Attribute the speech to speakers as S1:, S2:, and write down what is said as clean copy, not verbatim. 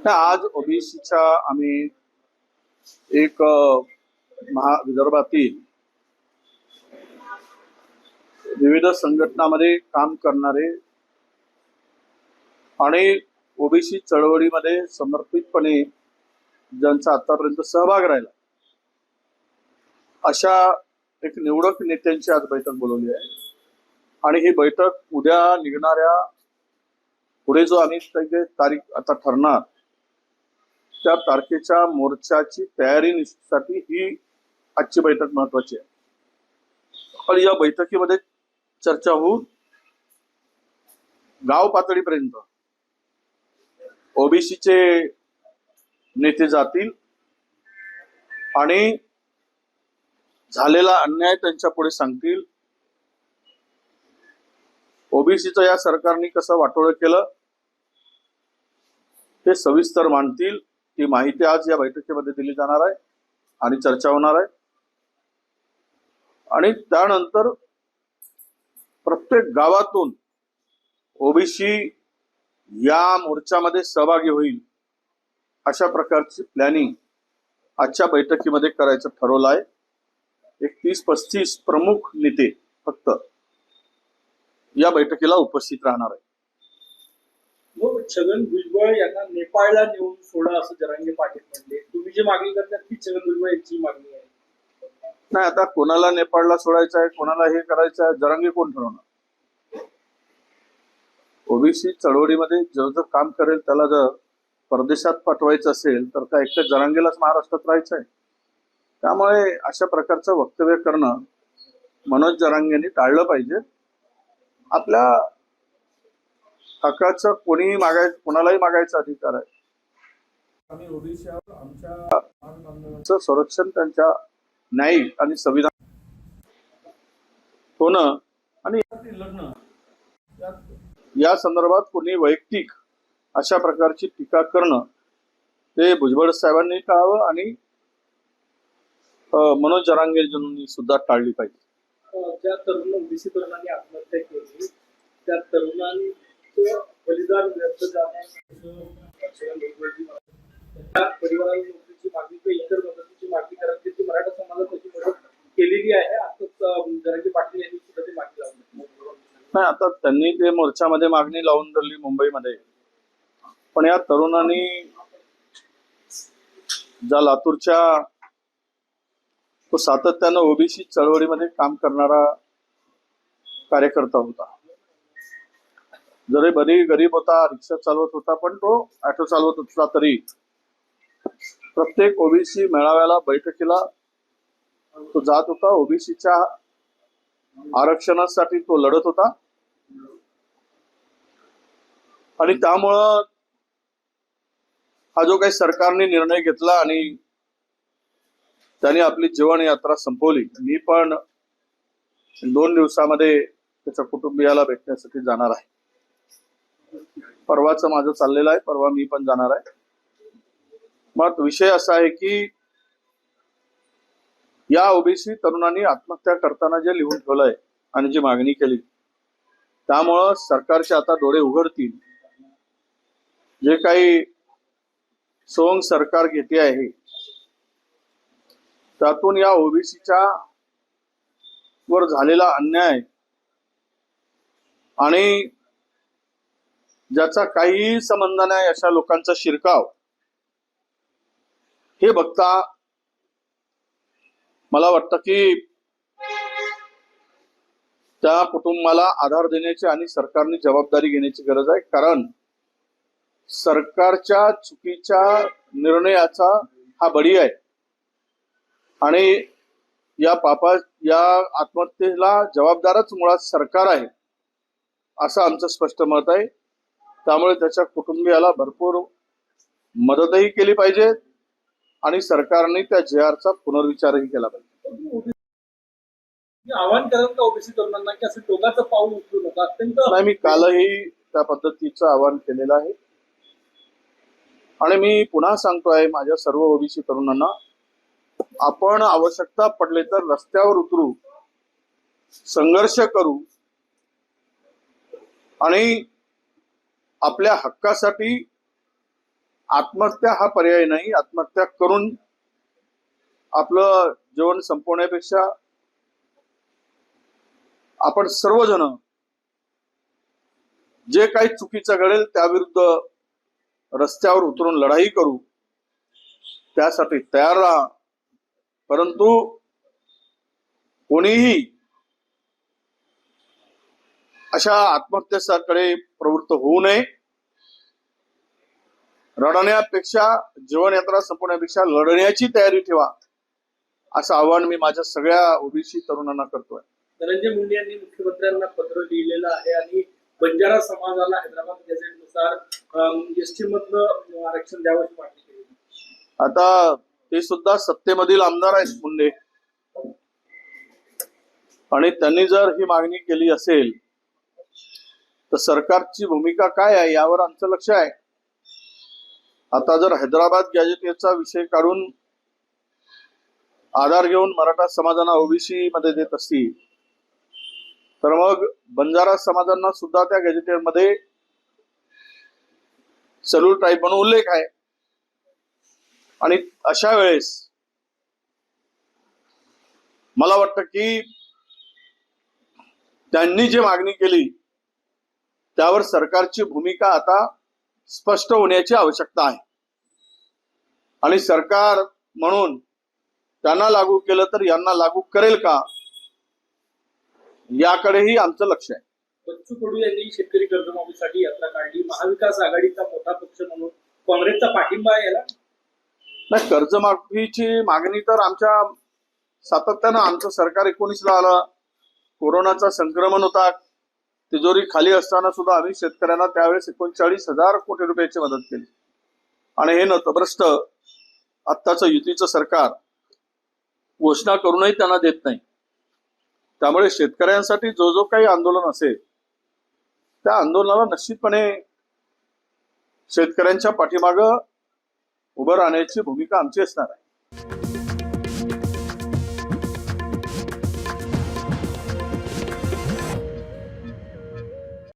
S1: आज ओबीसीच्या आम्ही एक विदर्भातील विविध संघटनांमध्ये काम करणारे आणि ओबीसी चळवळीमध्ये समर्पितपणे ज्यांचा आतापर्यंत सहभाग राहिला अशा एक निवडक नेत्यांची आज बैठक बोलवली आहे आणि ही बैठक उद्या निघणाऱ्या पुढे जो आम्ही तारीख आता ठरणार त्या तारखेच्या मोर्चाची तयारीसाठी ही आजची बैठक महत्वाची आहे। आणि या बैठकीमध्ये चर्चा होऊन गाव पातळीपर्यंत ओबीसीचे नेते जातील आणि झालेला अन्याय त्यांच्या पुढे सांगतील। ओबीसीचं या सरकारने कसं वाटोळं केलं ते सविस्तर मांडतील। ती माहिती आज या बैठकीमध्ये दिली जाणार आहे आणि चर्चा होणार आहे। आणि त्यानंतर प्रत्येक गावातून ओबीसी या मोर्चामध्ये सहभागी होईल अशा प्रकारची प्लॅनिंग आजच्या बैठकीमध्ये करायचं ठरवलं आहे। एक 30-35 प्रमुख नेते फक्त या बैठकीला उपस्थित राहणार आहे।
S2: मग छगन भुजबळ यांना नेपाळला नेऊन सोडा असं जरांगे पाटील म्हणले, तुम्ही जी मागणी करतात ती छगन भुजबळ यांची मागणी आहे?
S1: नाही, आता कोणाला नेपाळला सोडायचं आहे, कोणाला हे करायचं आहे, जरांगे कोण ठरवणार? ओबीसी चळवळीमध्ये जो काम करेल त्याला जर परदेशात पाठवायचं असेल तर त्या एकट्या जरांगेलाच महाराष्ट्रात राहायचं आहे। त्यामुळे अशा प्रकारचं वक्तव्य करणं मनोज जरांगेंनी टाळलं पाहिजे। आपल्या हक्काचं कोणालाही मागायचा अधिकार आहे। आम्ही ओबीसी आमच्या संरक्षण त्यांच्या न्यायिक आणि संविधान होणं आणि लढणं या संदर्भात कोणी वैयक्तिक अशा प्रकारची टीका करणं ते भुजबळ साहेबांनी टाळावं आणि मनोज जरांगेंनी सुद्धा टाळली पाहिजे।
S2: ज्या ओबीसी तरुणांनी आत्महत्या केली त्या तरुणांचं बलिदान व्यर्थ त्या परिवाराला नोकरीची मागणी किंवा इतर मदतीची मागणी करायची ती मराठा समाजाची मदत केलेली आहे। आता जरांगे पाटील यांनी सुद्धा ती मागणी लावली
S1: नाही, आता त्यांनी ते मोर्चामध्ये मागणी लावून धरली मुंबईमध्ये। पण या तरुणांनी ज्या लातूरच्या तो सातत्यानं ओबीसी चळवळीमध्ये काम करणारा कार्यकर्ता होता, जरी बरी गरीब होता, रिक्षा चालवत होता, पण तो ऑटो चालवत होता तरी प्रत्येक ओबीसी मेळाव्याला बैठकीला तो जात होता। ओबीसीच्या आरक्षणासाठी तो लढत होता आणि त्यामुळं हा जो काही सरकारने निर्णय घेतला आणि त्याने आपली जीवन यात्रा संपवली, मी पण 2 दिवसामध्ये त्याच्या कुटुंबियाला भेटण्यासाठी जाणार आहे। परवाचं माझं चाललेलं आहे, परवा मी पण जाणार आहे। मग विषय असा आहे की या ओबीसी तरुणांनी आत्महत्या करताना जे लिहून ठेवलंय आणि जी मागणी केली त्यामुळं सरकारचे आता डोळे उघडतील। जे काही सोंग सरकार घेते आहे त्यातून या ओबीसीच्या वर झालेला अन्याय आणि ज्याचा काहीही संबंध नाही अशा लोकांचा शिरकाव हे बघता मला वाटतं की त्या कुटुंबाला आधार देण्याची आणि सरकारने जबाबदारी घेण्याची गरज आहे। कारण सरकारच्या चुकीच्या निर्णयाचा हा बळी आहे आणि या आत्महत्येला जबाबदारच मुळात सरकार आहे असं आमचं स्पष्ट मत आहे। त्यामुळे त्याच्या कुटुंबियाला भरपूर मदतही केली पाहिजे आणि सरकारने त्या JRचा पुनर्विचारही केला पाहिजे।
S2: आवाहन करत का ओबीसी तरुणांना की असं टोकाचं पाऊल उचलू नका? अत्यंत
S1: नाही, मी कालही त्या पद्धतीचं आवाहन केलेलं आहे आणि मी पुन्हा सांगतोय माझ्या सर्व ओबीसी तरुणांना, आपण आवश्यकता पडले तर रस्त्यावर उतरू, संघर्ष करू आणि आपल्या हक्कासाठी आत्महत्या हा पर्याय नाही. आत्महत्या करून आपलं जीवन संपवण्यापेक्षा आपण सर्वजण जे काही चुकीचं घडेल त्याविरुद्ध रस्त्यावर उतरून लढाई करू, त्यासाठी तयार राहा. परंतु कोणीही अशा आत्महत्येकडे प्रवृत्त होऊ नये. रडण्यापेक्षा, जीवनयात्रा संपवण्यापेक्षा लढण्याची तयारी ठेवा, असं आवाहन मी माझ्या सगळ्या ओबीसी तरुणांना करतोय.
S2: धनंजय मुंडे यांनी मुख्यमंत्र्यांना पत्र लिहिलेलं आहे आणि बंजारा समाजाला हैदराबाद गॅझेटनुसार एसटी मधनं आरक्षण द्यावं अशी मागणी केली.
S1: आता ते सुद्धा सत्तेमधील आमदार आहेत मुंडे, आणि त्यांनी जर ही मागणी केली असेल तर सरकारची भूमिका काय आहे यावर आमचं लक्ष आहे. आता जर हैदराबाद गॅझेटचा विषय काढून आधार घेऊन मराठा समाजाला ओबीसी मध्ये देत असतील तर मग बंजारा समाजांना सुद्धा त्या गॅझेटमध्ये शेड्यूल ट्राईब म्हणून उल्लेख आहे. आणि अशा वेळेस मला वाटतं की त्यांनी जी मागणी केली त्यावर सरकारची भूमिका आता स्पष्ट होण्याची आवश्यकता आहे. आणि सरकार म्हणून त्यांना लागू केलं तर यांना लागू करेल का, याकडेही आमचं लक्ष आहे.
S2: बच्चू कडू यांनी शेतकरी कर्जमाफीसाठी यात्रा काढली. महाविकास आघाडीचा मोठा पक्ष म्हणून काँग्रेसचा पाठिंबा आहे याला.
S1: नाही, कर्जमाफीची मागणी तर आमच्या सातत्यानं, आमचं सरकार 19ला आलं, कोरोनाचा संक्रमण होता, तिजोरी खाली असताना सुद्धा आम्ही शेतकऱ्यांना त्यावेळेस 39,000 कोटी रुपयाची मदत केली. आणि हे नतभ्रष्ट आत्ताचं युतीचं सरकार घोषणा करूनही त्यांना देत नाही. त्यामुळे शेतकऱ्यांसाठी जो जो काही आंदोलन असेल त्या आंदोलनाला निश्चितपणे शेतकऱ्यांच्या पाठीमागं उभं राहण्याची भूमिका आमची असणार आहे.